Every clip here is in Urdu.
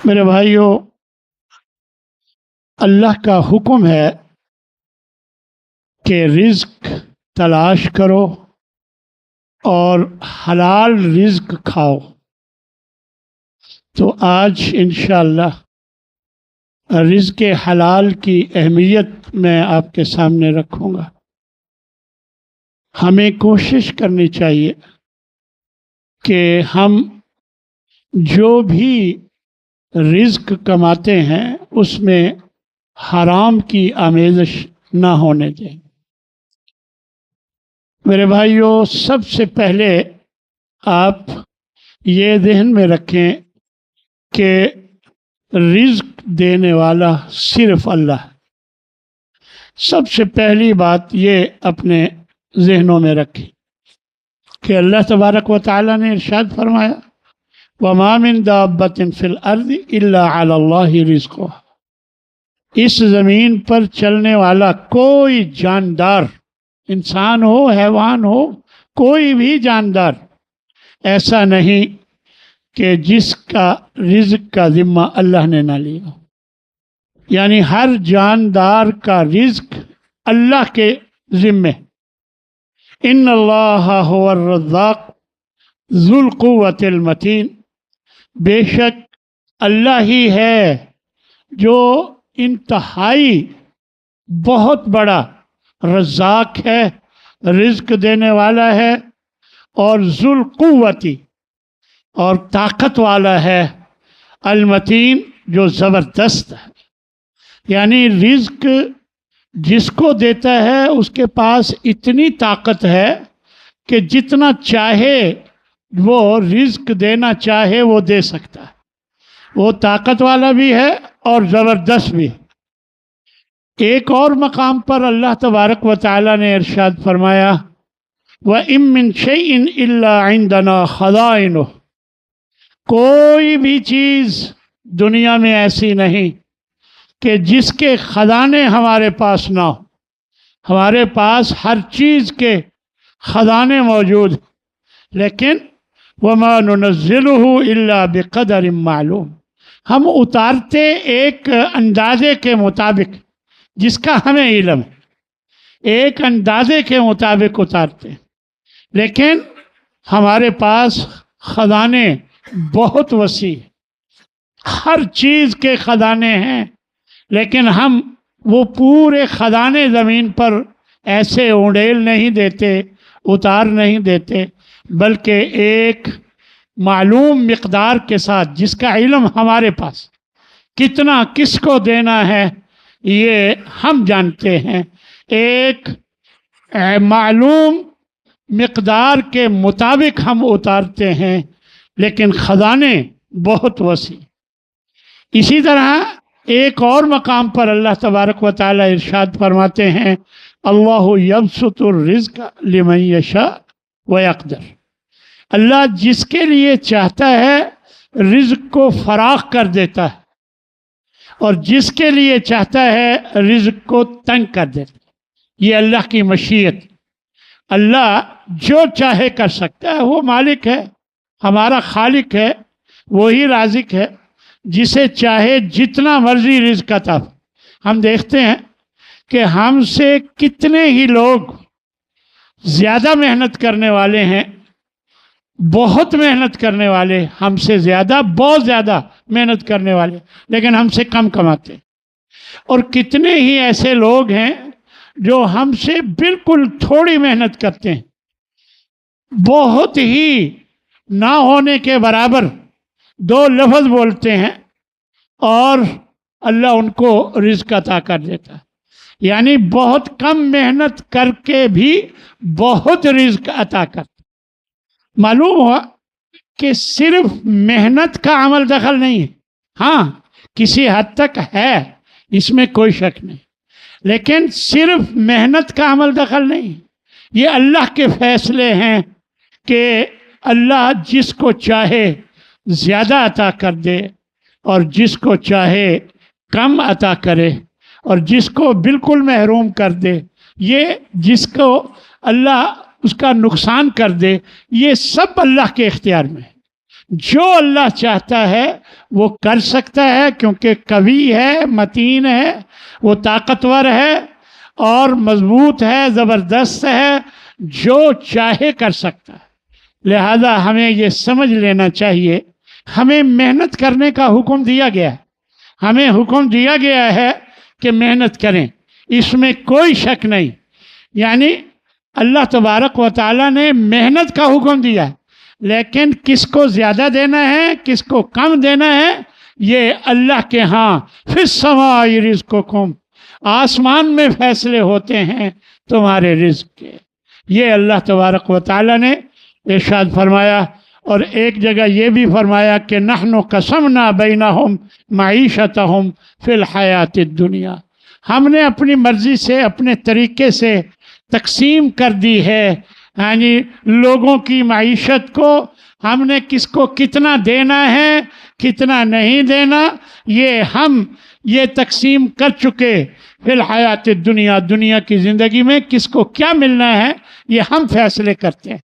میرے بھائیوں، اللہ کا حکم ہے کہ رزق تلاش کرو اور حلال رزق کھاؤ۔ تو آج انشاءاللہ رزق حلال کی اہمیت میں آپ کے سامنے رکھوں گا۔ ہمیں کوشش کرنی چاہیے کہ ہم جو بھی رزق کماتے ہیں اس میں حرام کی آمیزش نہ ہونے دیں۔ میرے بھائیوں، سب سے پہلے آپ یہ ذہن میں رکھیں کہ رزق دینے والا صرف اللہ ہے۔ سب سے پہلی بات یہ اپنے ذہنوں میں رکھیں کہ اللہ تبارک و تعالیٰ نے ارشاد فرمایا وَمَا مِن دَابَّةٍ فِي الْأَرْضِ إِلَّا عَلَى اللَّهِ رِزْقُهَا۔ اس زمین پر چلنے والا کوئی جاندار، انسان ہو، حیوان ہو، کوئی بھی جاندار ایسا نہیں کہ جس کا رزق کا ذمہ اللہ نے نہ لیا ہو۔ یعنی ہر جاندار کا رزق اللہ کے ذمے۔ ان اللہ هو الرزاق ذو القوۃ المتین۔ بے شک اللہ ہی ہے جو انتہائی بہت بڑا رزاق ہے، رزق دینے والا ہے، اور ذو القوتی، اور طاقت والا ہے، المتین، جو زبردست ہے۔ یعنی رزق جس کو دیتا ہے اس کے پاس اتنی طاقت ہے کہ جتنا چاہے وہ رزق دینا چاہے وہ دے سکتا ہے۔ وہ طاقت والا بھی ہے اور زبردست بھی ہے۔ ایک اور مقام پر اللہ تبارک و تعالیٰ نے ارشاد فرمایا وَإِن مِّن شَيْءٍ إِلَّا عِندَنَا خَزَائِنُهُ۔ کوئی بھی چیز دنیا میں ایسی نہیں کہ جس کے خزانے ہمارے پاس نہ ہو۔ ہمارے پاس ہر چیز کے خزانے موجود ہیں، لیکن وَمَا نُنَزِّلُهُ إِلَّا بِقَدَرٍ معلوم۔ ہم اتارتے ایک اندازے کے مطابق جس کا ہمیں علم ہے، ایک اندازے کے مطابق اتارتے ہیں، لیکن ہمارے پاس خزانے بہت وسیع ہیں، ہر چیز کے خزانے ہیں، لیکن ہم وہ پورے خزانے زمین پر ایسے اونڈیل نہیں دیتے، اتار نہیں دیتے، بلکہ ایک معلوم مقدار کے ساتھ جس کا علم ہمارے پاس، کتنا کس کو دینا ہے یہ ہم جانتے ہیں، ایک معلوم مقدار کے مطابق ہم اتارتے ہیں، لیکن خزانے بہت وسیع۔ اسی طرح ایک اور مقام پر اللہ تبارک و تعالیٰ ارشاد فرماتے ہیں اللہ یبسط الرزق لمن یشاء ویقدر۔ اللہ جس کے لیے چاہتا ہے رزق کو فراخ کر دیتا ہے، اور جس کے لیے چاہتا ہے رزق کو تنگ کر دیتا ہے۔ یہ اللہ کی مشیت۔ اللہ جو چاہے کر سکتا ہے، وہ مالک ہے، ہمارا خالق ہے، وہی رازق ہے، جسے چاہے جتنا مرضی رزق عطا۔ ہم دیکھتے ہیں کہ ہم سے کتنے ہی لوگ زیادہ محنت کرنے والے ہیں، بہت محنت کرنے والے، ہم سے زیادہ، بہت زیادہ محنت کرنے والے، لیکن ہم سے کم کماتے ہیں۔ اور کتنے ہی ایسے لوگ ہیں جو ہم سے بالکل تھوڑی محنت کرتے ہیں، بہت ہی نہ ہونے کے برابر دو لفظ بولتے ہیں اور اللہ ان کو رزق عطا کر دیتا ہے۔ یعنی بہت کم محنت کر کے بھی بہت رزق عطا کرتا۔ معلوم ہوا کہ صرف محنت کا عمل دخل نہیں ہے، ہاں کسی حد تک ہے، اس میں کوئی شک نہیں، لیکن صرف محنت کا عمل دخل نہیں۔ یہ اللہ کے فیصلے ہیں کہ اللہ جس کو چاہے زیادہ عطا کر دے اور جس کو چاہے کم عطا کرے، اور جس کو بالکل محروم کر دے، یہ جس کو اللہ اس کا نقصان کر دے، یہ سب اللہ کے اختیار میں ہے۔ جو اللہ چاہتا ہے وہ کر سکتا ہے، کیونکہ قوی ہے، متین ہے، وہ طاقتور ہے اور مضبوط ہے، زبردست ہے، جو چاہے کر سکتا ہے۔ لہذا ہمیں یہ سمجھ لینا چاہیے، ہمیں محنت کرنے کا حکم دیا گیا ہے، ہمیں حکم دیا گیا ہے کہ محنت کریں، اس میں کوئی شک نہیں۔ یعنی اللہ تبارک و تعالیٰ نے محنت کا حکم دیا ہے، لیکن کس کو زیادہ دینا ہے، کس کو کم دینا ہے، یہ اللہ کے ہاں فی السماء رزقکم، آسمان میں فیصلے ہوتے ہیں تمہارے رزق کے۔ یہ اللہ تبارک و تعالیٰ نے ارشاد فرمایا۔ اور ایک جگہ یہ بھی فرمایا کہ نحن قسمنا بینہم معیشتہم فی الحیات الدنیا، ہم نے اپنی مرضی سے، اپنے طریقے سے تقسیم کر دی ہے، یعنی لوگوں کی معیشت کو ہم نے کس کو کتنا دینا ہے، کتنا نہیں دینا، یہ تقسیم کر چکے۔ فی الحیات الدنیا، دنیا کی زندگی میں کس کو کیا ملنا ہے یہ ہم فیصلے کرتے ہیں۔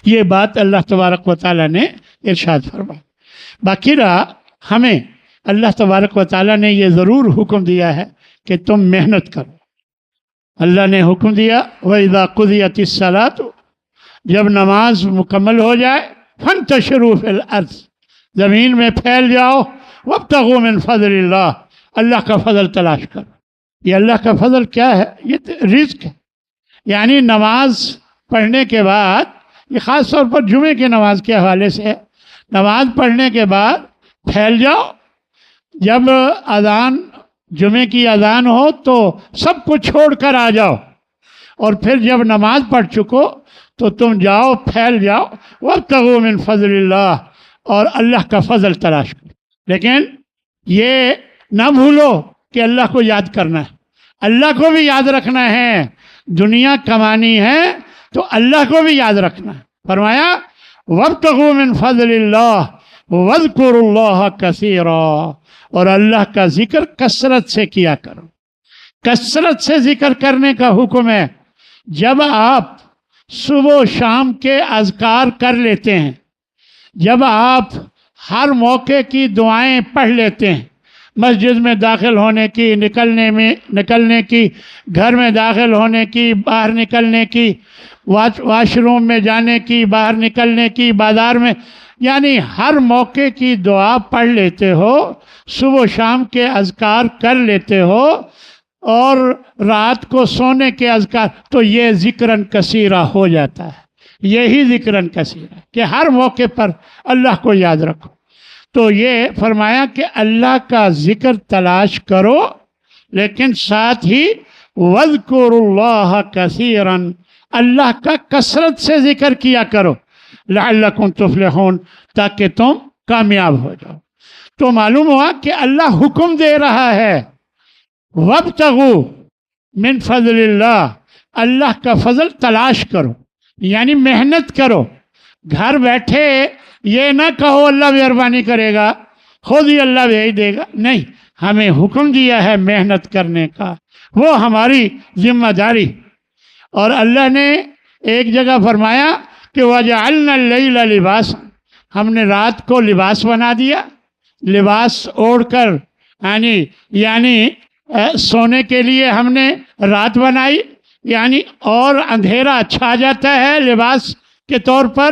یہ بات اللہ تبارک و تعالیٰ نے ارشاد فرمایا۔ باقی رہا، ہمیں اللہ تبارک و تعالیٰ نے یہ ضرور حکم دیا ہے کہ تم محنت کرو۔ اللہ نے حکم دیا وَإِذَا قُضِيَتِ الصَّلَاةُ، جب نماز مکمل ہو جائے، فَانْتَشِرُوا فِي الْأَرْضِ، زمین میں پھیل جاؤ، وَابْتَغُوا مِنْ فَضْلِ اللَّهِ، اللہ کا فضل تلاش کرو۔ یہ اللہ کا فضل کیا ہے؟ یہ رزق ہے۔ یعنی نماز پڑھنے کے بعد، یہ خاص طور پر جمعے کی نماز کے حوالے سے ہے، نماز پڑھنے کے بعد پھیل جاؤ، جب اذان، جمعے کی اذان ہو تو سب کچھ چھوڑ کر آ جاؤ، اور پھر جب نماز پڑھ چکو تو تم جاؤ، پھیل جاؤ، وابتغوا من فضل اللہ، اور اللہ کا فضل تلاش کرو۔ لیکن یہ نہ بھولو کہ اللہ کو یاد کرنا ہے، اللہ کو بھی یاد رکھنا ہے۔ دنیا کمانی ہے تو اللہ کو بھی یاد رکھنا ہے۔ فرمایا وابتغوا من فضل اللہ واذکروا اللہ کثیرا، اور اللہ کا ذکر کثرت سے کیا کرو۔ کثرت سے ذکر کرنے کا حکم ہے۔ جب آپ صبح و شام کے اذکار کر لیتے ہیں، جب آپ ہر موقع کی دعائیں پڑھ لیتے ہیں، مسجد میں داخل ہونے کی، نکلنے کی، گھر میں داخل ہونے کی، باہر نکلنے کی، واش روم میں جانے کی، باہر نکلنے کی، بازار میں، یعنی ہر موقع کی دعا پڑھ لیتے ہو، صبح و شام کے اذکار کر لیتے ہو، اور رات کو سونے کے اذکار، تو یہ ذکرن کثیرہ ہو جاتا ہے۔ یہی ذکرن کثیرہ کہ ہر موقع پر اللہ کو یاد رکھو۔ تو یہ فرمایا کہ اللہ کا ذکر تلاش کرو، لیکن ساتھ ہی وَاذْكُرُوا اللَّهَ كَثِيرًا، اللہ کا کثرت سے ذکر کیا کرو، لَعَلَّكُمْ تُفْلِحُونَ، تاکہ تم کامیاب ہو جاؤ۔ تو معلوم ہوا کہ اللہ حکم دے رہا ہے وَابْتَغُوا مِنْ فَضْلِ اللَّهِ، اللہ کا فضل تلاش کرو، یعنی محنت کرو۔ گھر بیٹھے یہ نہ کہو اللہ مہربانی کرے گا، خود ہی اللہ بھیج دے گا، نہیں، ہمیں حکم دیا ہے محنت کرنے کا، وہ ہماری ذمہ داری۔ اور اللہ نے ایک جگہ فرمایا کہ وَجَعَلْنَا اللَّيْلَ لِبَاسًا، ہم نے رات کو لباس بنا دیا، لباس اوڑھ کر، یعنی سونے کے لیے ہم نے رات بنائی، یعنی اور اندھیرا چھا جاتا ہے لباس کے طور پر۔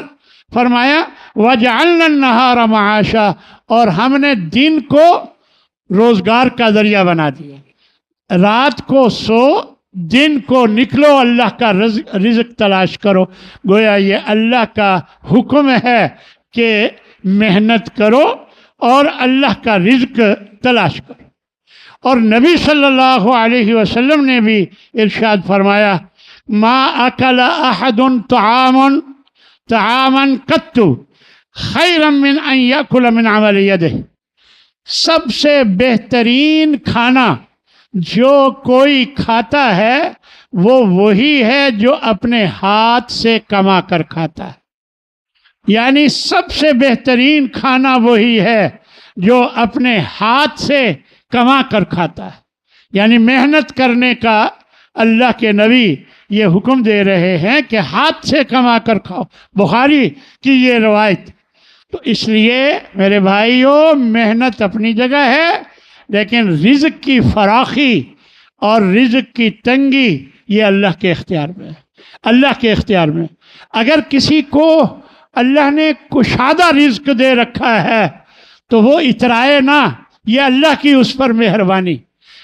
فرمایا وَجَعَلْنَا النَّهَارَ مَعَاشًا، اور ہم نے دن کو روزگار کا ذریعہ بنا دیا۔ رات کو سو، دن کو نکلو، اللہ کا رزق تلاش کرو۔ گویا یہ اللہ کا حکم ہے کہ محنت کرو اور اللہ کا رزق تلاش کرو۔ اور نبی صلی اللہ علیہ وسلم نے بھی ارشاد فرمایا ما اکل احد طعاما قط خیرا من ان یاکل من عمل یدہ، سب سے بہترین کھانا جو کوئی کھاتا ہے وہ وہی ہے جو اپنے ہاتھ سے کما کر کھاتا ہے۔ یعنی سب سے بہترین کھانا وہی ہے جو اپنے ہاتھ سے کما کر کھاتا ہے۔ یعنی محنت کرنے کا اللہ کے نبی یہ حکم دے رہے ہیں کہ ہاتھ سے کما کر کھاؤ۔ بخاری کی یہ روایت۔ تو اس لیے میرے بھائیوں محنت اپنی جگہ ہے، لیکن رزق کی فراخی اور رزق کی تنگی یہ اللہ کے اختیار میں ہے، اللہ کے اختیار میں۔ اگر کسی کو اللہ نے کشادہ رزق دے رکھا ہے تو وہ اترائے نہ، یہ اللہ کی اس پر مہربانی۔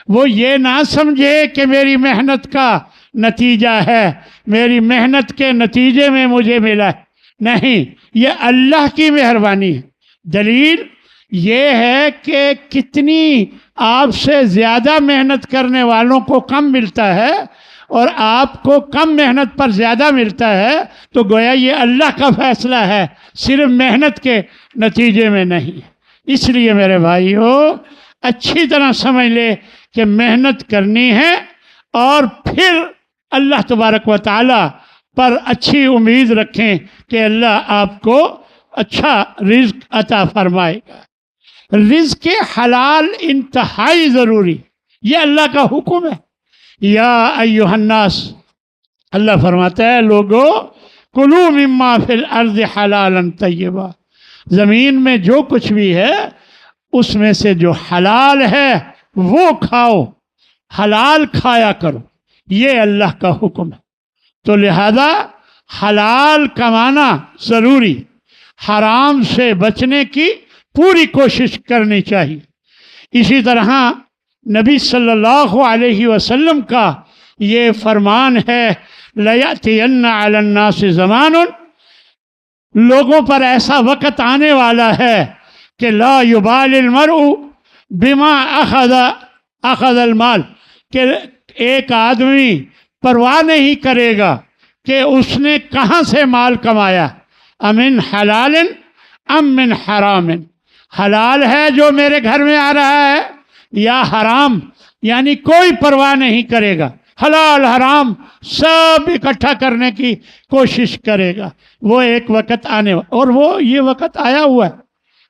وہ یہ نہ سمجھے کہ میری محنت کا نتیجہ ہے، میری محنت کے نتیجے میں مجھے ملا ہے، نہیں، یہ اللہ کی مہربانی ہے۔ دلیل یہ ہے کہ کتنی آپ سے زیادہ محنت کرنے والوں کو کم ملتا ہے اور آپ کو کم محنت پر زیادہ ملتا ہے، تو گویا یہ اللہ کا فیصلہ ہے، صرف محنت کے نتیجے میں نہیں۔ اس لیے میرے بھائیو اچھی طرح سمجھ لے کہ محنت کرنی ہے اور پھر اللہ تبارک و تعالی پر اچھی امید رکھیں کہ اللہ آپ کو اچھا رزق عطا فرمائے گا۔ رزق حلال انتہائی ضروری، یہ اللہ کا حکم ہے۔ یا ایھا الناس، اللہ فرماتا ہے لوگو کلوا مما فی الارض حلالا طیبا، زمین میں جو کچھ بھی ہے اس میں سے جو حلال ہے وہ کھاؤ، حلال کھایا کرو، یہ اللہ کا حکم ہے۔ تو لہذا حلال کمانا ضروری، حرام سے بچنے کی پوری کوشش کرنی چاہیے۔ اسی طرح نبی صلی اللہ علیہ وسلم کا یہ فرمان ہے لَيَأْتِيَنَّ عَلَى النَّاسِ زَمَانٌ، لوگوں پر ایسا وقت آنے والا ہے کہ لا يُبَالِ الْمَرْءُ بِمَا أَخَذَ الْمَالِ، کہ ایک آدمی پرواہ نہیں کرے گا کہ اس نے کہاں سے مال کمایا، امن حلال ام من حرام، حلال ہے جو میرے گھر میں آ رہا ہے یا حرام، یعنی کوئی پرواہ نہیں کرے گا، حلال حرام سب اکٹھا کرنے کی کوشش کرے گا۔ وہ ایک وقت آنے والا، اور وہ یہ وقت آیا ہوا ہے،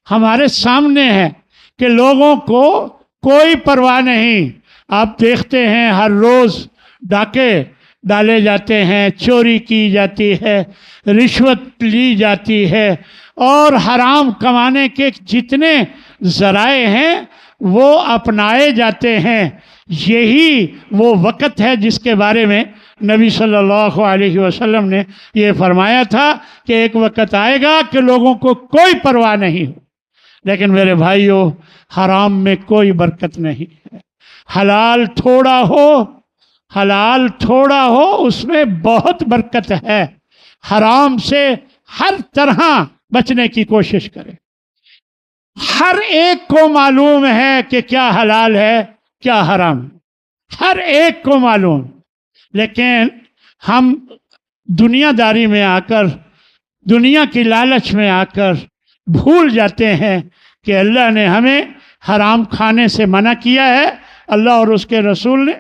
ہمارے سامنے ہے کہ لوگوں کو کوئی پرواہ نہیں۔ آپ دیکھتے ہیں ہر روز ڈاکے ڈالے جاتے ہیں، چوری کی جاتی ہے، رشوت لی جاتی ہے، اور حرام کمانے کے جتنے ذرائع ہیں وہ اپنائے جاتے ہیں۔ یہی وہ وقت ہے جس کے بارے میں نبی صلی اللہ علیہ وسلم نے یہ فرمایا تھا کہ ایک وقت آئے گا کہ لوگوں کو کوئی پرواہ نہیں ہو۔ لیکن میرے بھائیوں حرام میں کوئی برکت نہیں ہے، حلال تھوڑا ہو، حلال تھوڑا ہو اس میں بہت برکت ہے۔ حرام سے ہر طرح بچنے کی کوشش کرے۔ ہر ایک کو معلوم ہے کہ کیا حلال ہے کیا حرام ہے، ہر ایک کو معلوم، لیکن ہم دنیا داری میں آ کر، دنیا کی لالچ میں آ کر بھول جاتے ہیں کہ اللہ نے ہمیں حرام کھانے سے منع کیا ہے، اللہ اور اس کے رسول نے،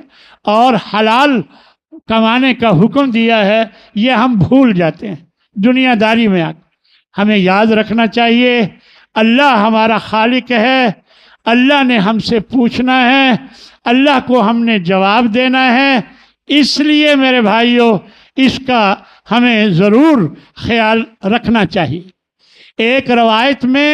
اور حلال کمانے کا حکم دیا ہے، یہ ہم بھول جاتے ہیں دنیا داری میں آ کر۔ ہمیں یاد رکھنا چاہیے اللہ ہمارا خالق ہے، اللہ نے ہم سے پوچھنا ہے، اللہ کو ہم نے جواب دینا ہے، اس لیے میرے بھائیوں اس کا ہمیں ضرور خیال رکھنا چاہیے۔ ایک روایت میں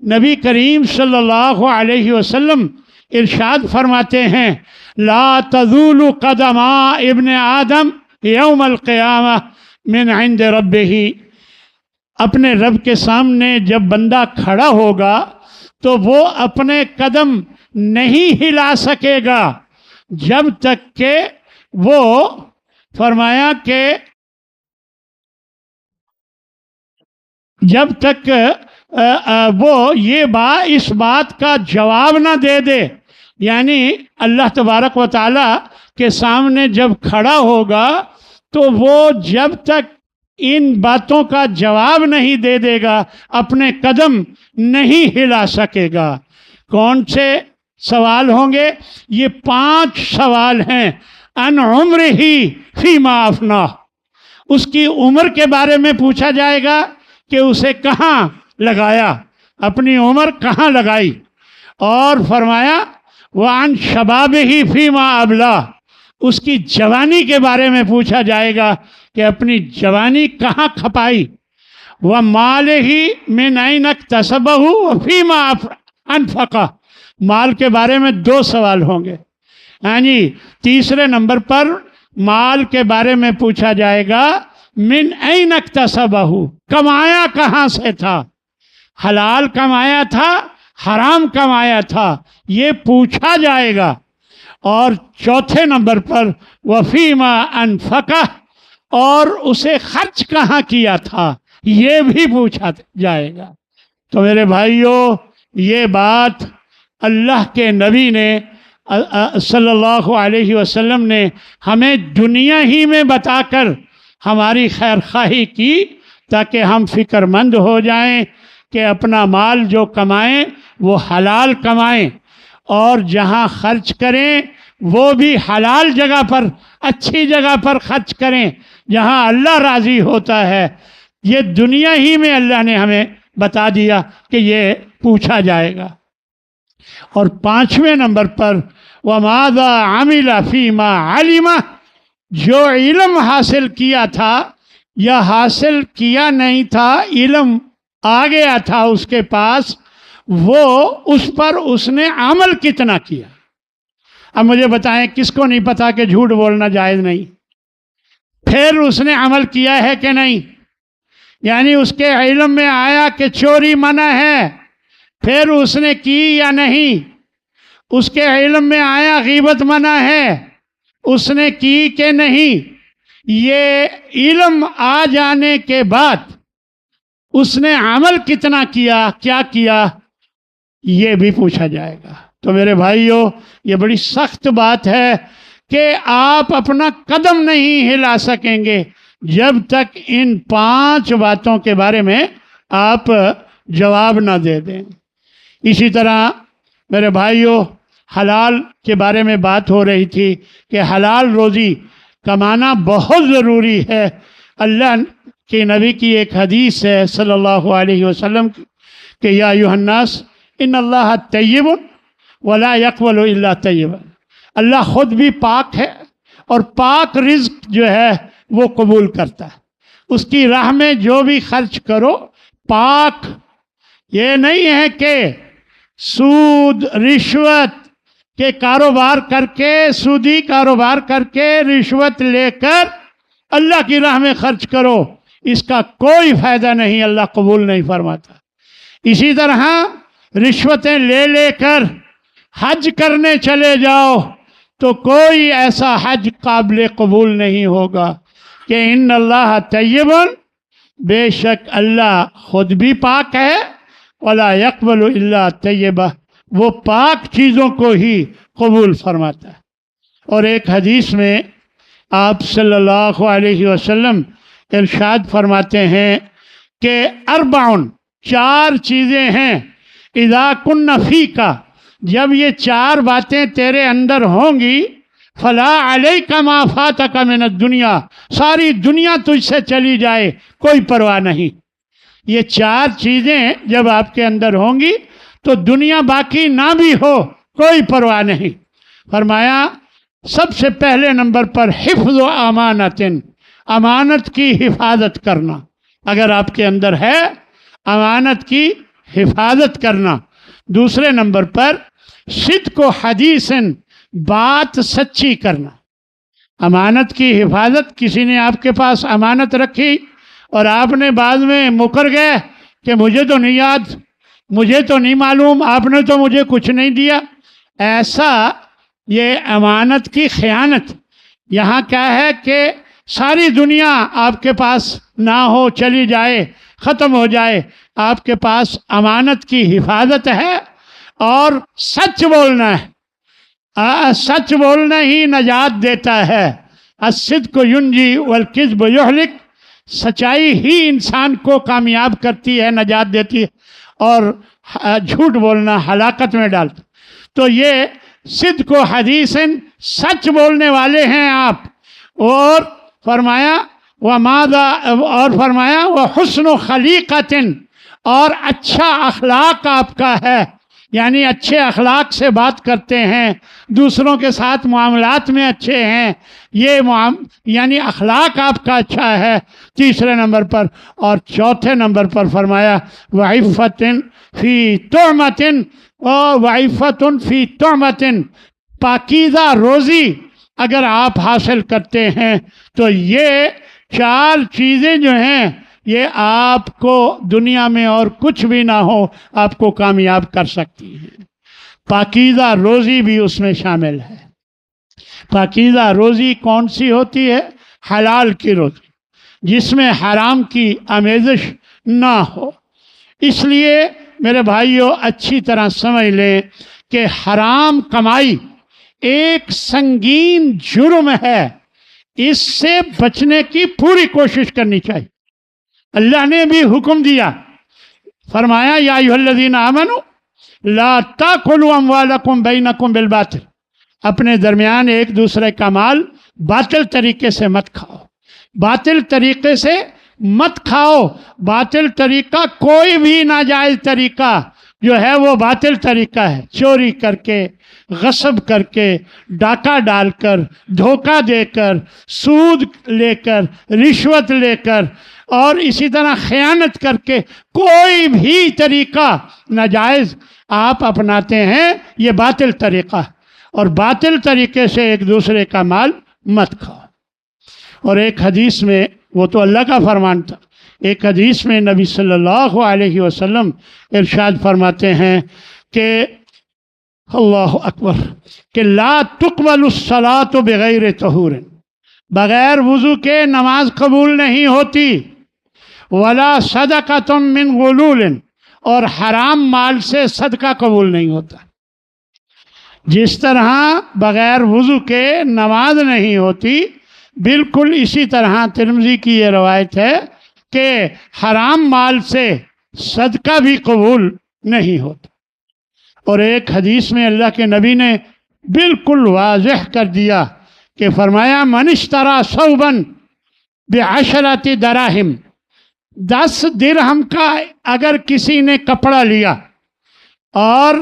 نبی کریم صلی اللہ علیہ وسلم ارشاد فرماتے ہیں لا تزول قدم ابن آدم یوم القیامہ من عند ربہ، اپنے رب کے سامنے جب بندہ کھڑا ہوگا تو وہ اپنے قدم نہیں ہلا سکے گا جب تک کہ وہ فرمایا کہ جب تک وہ اس بات کا جواب نہ دے دے، یعنی اللہ تبارک و تعالی کے سامنے جب کھڑا ہوگا تو وہ جب تک ان باتوں کا جواب نہیں دے دے گا اپنے قدم نہیں ہلا سکے گا۔ کون سے سوال ہوں گے؟ یہ 5 سوال ہیں۔ ان عمرہ فیما افناہ، اس کی عمر کے بارے میں پوچھا جائے گا کہ اسے کہاں لگایا، اپنی عمر کہاں لگائی، اور فرمایا وعن شبابہ فیما ابلاہ، اس کی جوانی کے بارے میں پوچھا جائے گا کہ اپنی جوانی کہاں کھپائی، وَمَالِهِ مِنْ أَيْنَ اكْتَسَبَهُ وَفِيمَا أَنْفَقَهُ، مال کے بارے میں 2 سوال ہوں گے. ہاں جی، تیسرے نمبر پر مال کے بارے میں پوچھا جائے گا من این اکتسبہ، کمایا کہاں سے تھا، حلال کمایا تھا حرام کمایا تھا، یہ پوچھا جائے گا. اور چوتھے نمبر پر وفیما انفقہ، اور اسے خرچ کہاں کیا تھا یہ بھی پوچھا جائے گا. تو میرے بھائیوں، یہ بات اللہ کے نبی نے صلی اللہ علیہ وسلم نے ہمیں دنیا ہی میں بتا کر ہماری خیر خواہی کی، تاکہ ہم فکر مند ہو جائیں کہ اپنا مال جو کمائیں وہ حلال کمائیں، اور جہاں خرچ کریں وہ بھی حلال جگہ پر، اچھی جگہ پر خرچ کریں جہاں اللہ راضی ہوتا ہے. یہ دنیا ہی میں اللہ نے ہمیں بتا دیا کہ یہ پوچھا جائے گا. اور 5ویں نمبر پر وَمَاذَا عَمِلَ فِي مَا عَلِمَ، جو علم حاصل کیا تھا یا حاصل کیا نہیں تھا، علم آ گیا تھا اس کے پاس، وہ اس پر اس نے عمل کتنا کیا. اب مجھے بتائیں، کس کو نہیں پتا کہ جھوٹ بولنا جائز نہیں؟ پھر اس نے عمل کیا ہے کہ نہیں؟ یعنی اس کے علم میں آیا کہ چوری منع ہے، پھر اس نے کی یا نہیں؟ اس کے علم میں آیا غیبت منع ہے، اس نے کی کہ نہیں؟ یہ علم آ جانے کے بعد اس نے عمل کتنا کیا، کیا کیا، یہ بھی پوچھا جائے گا. تو میرے بھائیوں، یہ بڑی سخت بات ہے کہ آپ اپنا قدم نہیں ہلا سکیں گے جب تک ان 5 باتوں کے بارے میں آپ جواب نہ دے دیں. اسی طرح میرے بھائیوں، حلال کے بارے میں بات ہو رہی تھی کہ حلال روزی کمانا بہت ضروری ہے. اللہ کے نبی کی ایک حدیث ہے صلی اللہ علیہ وسلم کہ یا ایھا الناس ان اللہ طیب ولا یقبل الا طیبا، اللہ خود بھی پاک ہے اور پاک رزق جو ہے وہ قبول کرتا ہے. اس کی راہ میں جو بھی خرچ کرو پاک، یہ نہیں ہے کہ سود رشوت کے کاروبار کر کے، سودی کاروبار کر کے، رشوت لے کر اللہ کی راہ میں خرچ کرو، اس کا کوئی فائدہ نہیں، اللہ قبول نہیں فرماتا. اسی طرح رشوتیں لے لے کر حج کرنے چلے جاؤ تو کوئی ایسا حج قابل قبول نہیں ہوگا کہ ان اللہ طیب، بے شک اللہ خود بھی پاک ہے، ولا یقبل الا طیبہ، وہ پاک چیزوں کو ہی قبول فرماتا ہے. اور ایک حدیث میں آپ صلی اللہ علیہ وسلم ارشاد فرماتے ہیں کہ 4 چیزیں ہیں اذا کن فیک، جب یہ 4 باتیں تیرے اندر ہوں گی، فلا علیک ما فاتک من الدنیا، ساری دنیا تجھ سے چلی جائے کوئی پرواہ نہیں. یہ 4 چیزیں جب آپ کے اندر ہوں گی تو دنیا باقی نہ بھی ہو کوئی پرواہ نہیں. فرمایا سب سے پہلے نمبر پر حفظ و امانت، امانت کی حفاظت کرنا. اگر آپ کے اندر ہے امانت کی حفاظت کرنا. دوسرے نمبر پر صدق و حدیث، بات سچی کرنا. امانت کی حفاظت، کسی نے آپ کے پاس امانت رکھی اور آپ نے بعد میں مکر گئے کہ مجھے تو نہیں یاد، مجھے تو نہیں معلوم، آپ نے تو مجھے کچھ نہیں دیا، ایسا یہ امانت کی خیانت. یہاں کیا ہے کہ ساری دنیا آپ کے پاس نہ ہو، چلی جائے، ختم ہو جائے، آپ کے پاس امانت کی حفاظت ہے اور سچ بولنا ہے. سچ بولنا ہی نجات دیتا ہے. الصدق ینجی والکذب یہلک، سچائی ہی انسان کو کامیاب کرتی ہے، نجات دیتی ہے، اور جھوٹ بولنا ہلاکت میں ڈالتا. تو یہ صدق و حدیث، سچ بولنے والے ہیں آپ. اور فرمایا وحسن خلیقۃ، اور اچھا اخلاق آپ کا ہے. یعنی اچھے اخلاق سے بات کرتے ہیں، دوسروں کے ساتھ معاملات میں اچھے ہیں، یہ یعنی اخلاق آپ کا اچھا ہے تیسرے نمبر پر۔ اور چوتھے نمبر پر فرمایا وعفتن فی طعمتن وعفتن فی طعمتن، پاکیزہ روزی اگر آپ حاصل کرتے ہیں تو یہ چار چیزیں جو ہیں یہ آپ کو دنیا میں اور کچھ بھی نہ ہو آپ کو کامیاب کر سکتی ہیں۔ پاکیزہ روزی بھی اس میں شامل ہے۔ پاکیزہ روزی کون سی ہوتی ہے؟ حلال کی روزی جس میں حرام کی آمیزش نہ ہو۔ اس لیے میرے بھائیوں اچھی طرح سمجھ لیں کہ حرام کمائی ایک سنگین جرم ہے، اس سے بچنے کی پوری کوشش کرنی چاہیے۔ اللہ نے بھی حکم دیا، فرمایا یا ایھا الذین آمنوا لا تاکلوا اموالکم بینکم بالباطل، اپنے درمیان ایک دوسرے کا مال باطل طریقے سے مت کھاؤ، باطل طریقے سے مت کھاؤ۔ باطل طریقہ کوئی بھی ناجائز طریقہ جو ہے وہ باطل طریقہ ہے، چوری کر کے، غصب کر کے، ڈاکہ ڈال کر، دھوکہ دے کر، سود لے کر، رشوت لے کر اور اسی طرح خیانت کر کے کوئی بھی طریقہ ناجائز آپ اپناتے ہیں، یہ باطل طریقہ ہے، اور باطل طریقے سے ایک دوسرے کا مال مت کھاؤ۔ اور ایک حدیث میں، وہ تو اللہ کا فرمان تھا، ایک حدیث میں نبی صلی اللہ علیہ وسلم ارشاد فرماتے ہیں کہ اللہ اکبر، کہ لا تقبل الصلاۃ بغیر طہور، بغیر وضو کے نماز قبول نہیں ہوتی، ولا صدقۃ من غلول، اور حرام مال سے صدقہ قبول نہیں ہوتا۔ جس طرح بغیر وضو کے نماز نہیں ہوتی، بالکل اسی طرح ترمذی کی یہ روایت ہے کہ حرام مال سے صدقہ بھی قبول نہیں ہوتا۔ اور ایک حدیث میں اللہ کے نبی نے بالکل واضح کر دیا کہ فرمایا من اشترى ثوبا بعشرۃ دراہم، 10 درہم کا اگر کسی نے کپڑا لیا اور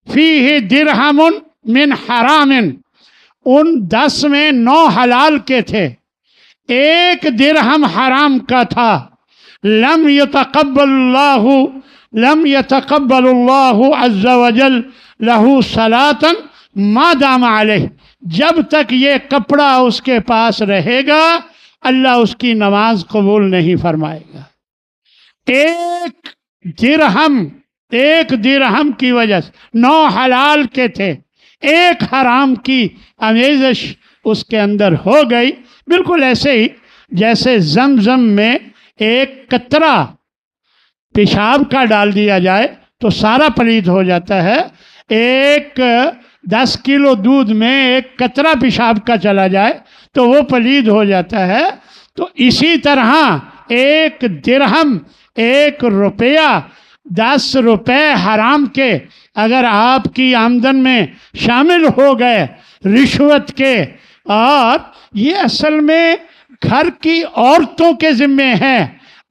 فیہ درہم من حرام، ان 10 میں 9 حلال کے تھے، 1 درہم حرام کا تھا، لم يتقبل اللہ عز وجل لہ صلاۃ ما دام علیہ، جب تک یہ کپڑا اس کے پاس رہے گا اللہ اس کی نماز قبول نہیں فرمائے گا۔ 1 درہم کی وجہ سے 9 حلال کے تھے، 1 حرام کی آمیزش اس کے اندر ہو گئی۔ بالکل ایسے ہی جیسے زمزم میں 1 قطرہ پیشاب کا ڈال دیا جائے تو سارا پلید ہو جاتا ہے، 10 کلو دودھ میں 1 قطرہ پیشاب کا چلا جائے تو وہ پلید ہو جاتا ہے۔ تو اسی طرح 1 درہم، 1 روپیہ، 10 روپے حرام کے اگر آپ کی آمدن میں شامل ہو گئے رشوت کے، اور یہ اصل میں گھر کی عورتوں کے ذمے ہے،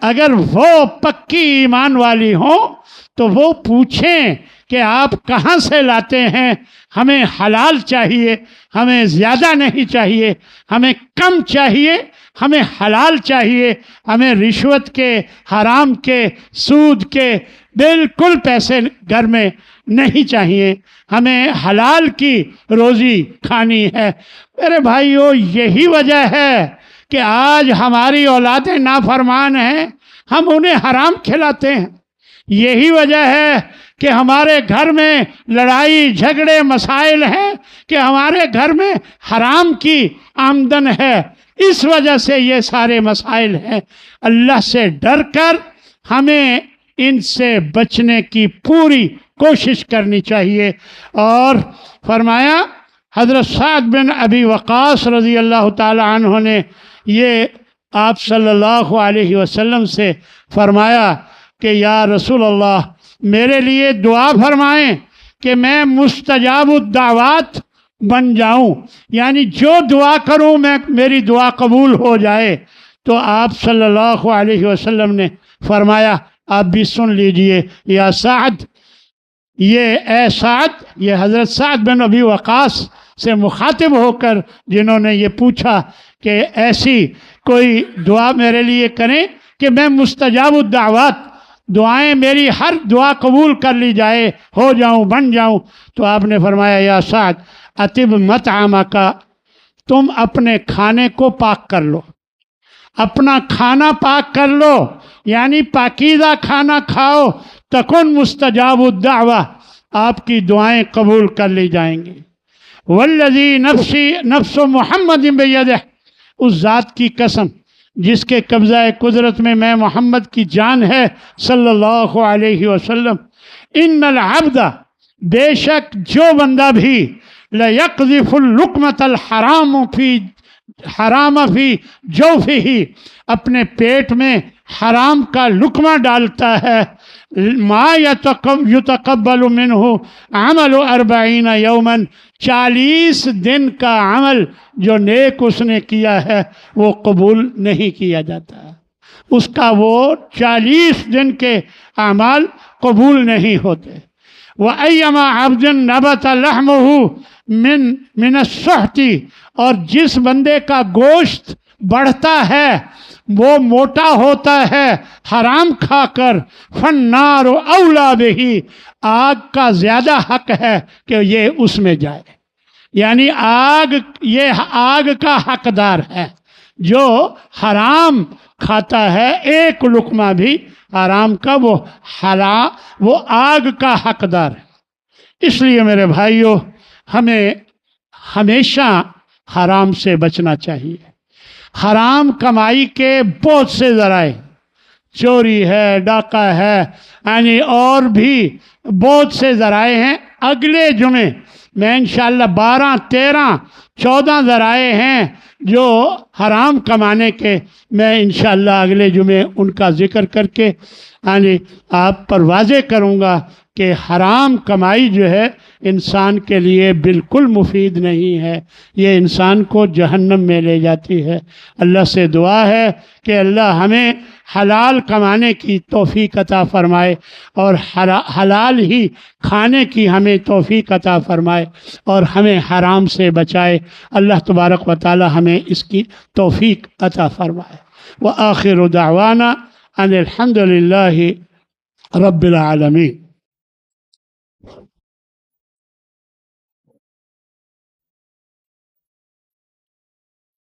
اگر وہ پکی ایمان والی ہوں تو وہ پوچھیں کہ آپ کہاں سے لاتے ہیں، ہمیں حلال چاہیے، ہمیں زیادہ نہیں چاہیے، ہمیں کم چاہیے، ہمیں حلال چاہیے، ہمیں رشوت کے، حرام کے، سود کے بالکل پیسے گھر میں نہیں چاہیے، ہمیں حلال کی روزی کھانی ہے۔ میرے بھائیو یہی وجہ ہے کہ آج ہماری اولادیں نافرمان ہیں، ہم انہیں حرام کھلاتے ہیں۔ یہی وجہ ہے کہ ہمارے گھر میں لڑائی جھگڑے مسائل ہیں کہ ہمارے گھر میں حرام کی آمدن ہے، اس وجہ سے یہ سارے مسائل ہیں۔ اللہ سے ڈر کر ہمیں ان سے بچنے کی پوری کوشش کرنی چاہیے۔ اور فرمایا حضرت سعد بن ابی وقاص رضی اللہ تعالی عنہ نے یہ آپ صلی اللہ علیہ وسلم سے فرمایا کہ یا رسول اللہ میرے لیے دعا فرمائیں کہ میں مستجاب الدعوات بن جاؤں، یعنی جو دعا کروں میری دعا قبول ہو جائے۔ تو آپ صلی اللہ علیہ وسلم نے فرمایا آپ بھی سن لیجئے، یا سعد یہ اے سعد، یہ حضرت سعد بن ابی وقاص سے مخاطب ہو کر جنہوں نے یہ پوچھا کہ ایسی کوئی دعا میرے لیے کریں کہ میں مستجاب الدعوات، دعائیں میری ہر دعا قبول کر لی جائے، ہو جاؤں، بن جاؤں، تو آپ نے فرمایا یا سعد اطب مطعمک، تم اپنے کھانے کو پاک کر لو، اپنا کھانا پاک کر لو، یعنی پاکیزہ کھانا کھاؤ، تکن مستجاب الدعوہ، آپ کی دعائیں قبول کر لی جائیں گی۔ والذی نفس محمد بیدہ، اس ذات کی قسم جس کے قبضہ قدرت میں محمد کی جان ہے صلی اللہ علیہ وسلم، ان العبد، بے شک جو بندہ بھی لیقذف اللقمۃ الحرام فی جوفہ، اپنے پیٹ میں حرام کا لقمہ ڈالتا ہے، ما یتقبل منہ عمل 40 یوما، 40 دن کا عمل جو نیک اس نے کیا ہے وہ قبول نہیں کیا جاتا، اس کا وہ 40 دن کے اعمال قبول نہیں ہوتے۔ وَأَيَّمَا عَبْدٍ نَبَتَ لَحْمُهُ من السُّحْتِ، اور جس بندے کا گوشت بڑھتا ہے، وہ موٹا ہوتا ہے حرام کھا کر، فَالنَّارُ أَوْلَى بِهِ، آگ کا زیادہ حق ہے کہ یہ اس میں جائے، یعنی یہ آگ کا حقدار ہے جو حرام کھاتا ہے، ایک لقمہ بھی حرام کا، وہ آگ کا حقدار ہے۔ اس لیے میرے بھائیوں، ہمیں ہمیشہ حرام سے بچنا چاہیے۔ حرام کمائی کے بہت سے ذرائع، چوری ہے، ڈاکہ ہے، یعنی اور بھی بہت سے ذرائع ہیں۔ اگلے جمعے میں انشاءاللہ 12، 13، 14 ذرائع ہیں جو حرام کمانے کے، میں انشاءاللہ اگلے جمعے ان کا ذکر کر کے یعنی آپ پر واضح کروں گا کہ حرام کمائی جو ہے انسان کے لیے بالکل مفید نہیں ہے، یہ انسان کو جہنم میں لے جاتی ہے۔ اللہ سے دعا ہے کہ اللہ ہمیں حلال کمانے کی توفیق عطا فرمائے اور حلال ہی کھانے کی ہمیں توفیق عطا فرمائے اور ہمیں حرام سے بچائے۔ اللہ تبارک و تعالی ہمیں اس کی توفیق عطا فرمائے۔ وآخر دعوانا ان الحمد للہ رب العالمین۔